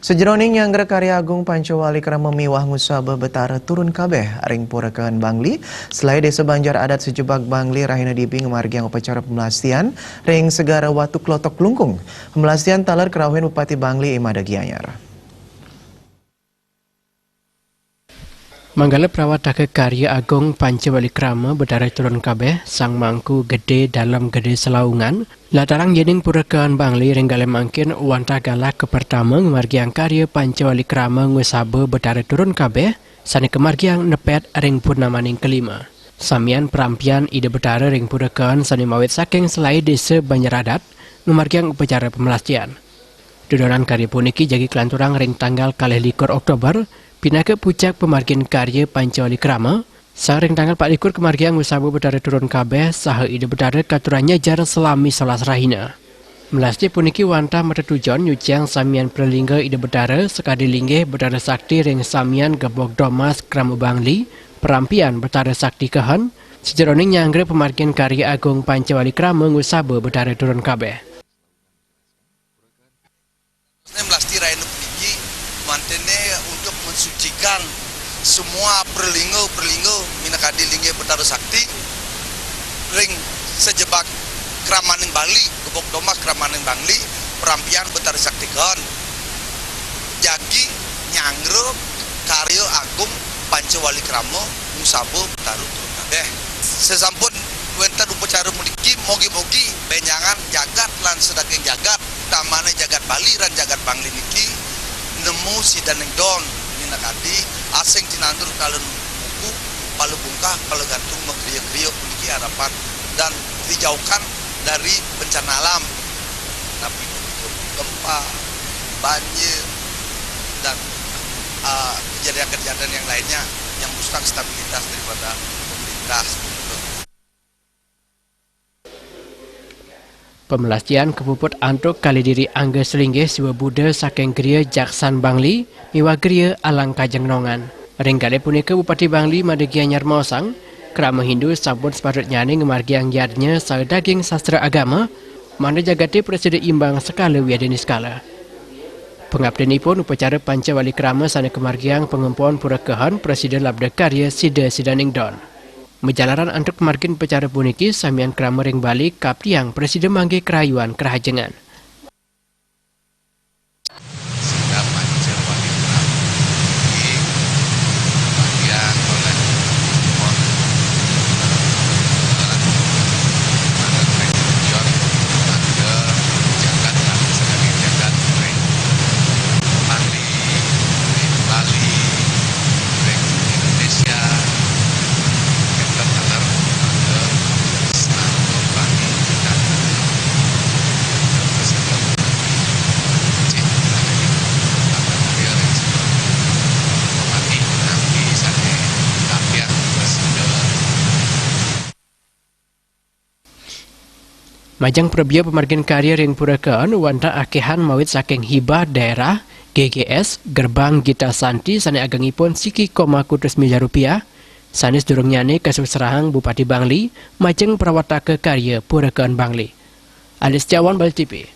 Sejroning yang karya Agung Pancawali Krama miwah ngusaba betara turun kabeh aring purakan Bangli. Selain desa Banjar adat sejebak Bangli rahina dibing margiang upacara pemelastian ring segara watu klotok lungkung. Pemelastian talar kerawin Bupati Bangli Imada Gianyar. Manggala prawataka karya Agung Pancawali Krama betara turun kabeh sang mangku gede dalam gede selaungan latarang jening purakan Bangli renggale mangkin wanta galak ke pertama ngemargiang karya Pancawali Krama ngusaba betara turun kabeh sani kemargiang nepet ring purnamaning kelima. Samian perampian ide betara ring purakan sani mawit saking selai desa Banjaradat ngemargiang upacara pemelastian. Dudonan karya puniki jagi kelanturang ring tanggal 21 Oktober pinaka pucak pemargin karya Pancawali Krama, saring tanggal 4 kemargian usabu betara turun kabeh saha ide betara katurannya jar selami salas rahina. Melasti puniki wanta metetujon nyuciang samian perlingga ide betara sekadi linggih betara sakti ring samian gebok domas Krama Bangli, perampian betara sakti kehan, sejeroning nyangre pemargin karya Agung Pancawali Krama usabu betara turun kabeh. Melasti raina puniki mantene untuk mensucikan semua perlinggo minakadi lingge betara sakti ring sejebak Kramaning Bangli, gebok domas Kramaning Bangli, perampian betara sakti kan jagi nyangre karya Agung Pancawali Krama musabo betara turun kabeh. Sesampun wenten upacara puniki mogi-mogi benjangan jagat lan sedaging jagat tamane jagat Bali ran jagat Bangli niki nemu sidaneng don minakadi asing tinandur kalun buku palu bungkah palu gantung mekriyo-kriyo puniki harapan dan dijauhkan dari bencana alam tapi gempa, banjir dan kejadian-kejadian yang lainnya yang merusak stabilitas daripada pemerintah. Pemelastian kepuput antuk kali diri angga selinggih siwa Buddha saking geria Jaksan Bangli miwa geria alang kajeng nongan. Ringgale punika Bupati Bangli Imada Gianyar Mausang, Krama Hindu sampun sepatutnya ngemargiang yadnya saha daging sastra agama, mana jagati presiden imbang skala wiadeni skala. Pengabdianipun upacara Pancawali Krama sana kemargiang pengempuan purakahan Presiden Labda Karya Sida Sidaning Don. Menjalaran antuk margin pecara puniki samian Krama ring balik kapriang Presiden mangge kerayuan kerahajengan. Majang perbia pemargin karya ring purakaan wanta akehan mawit saking hibah daerah GGS Gerbang Gita Santi sane agangipun Siki,kutus miliar rupiah sanes durung nyane kasusrahang Bupati Bangli majeng perawatake karya purakaan Bangli. Alis Jawan Bal TV.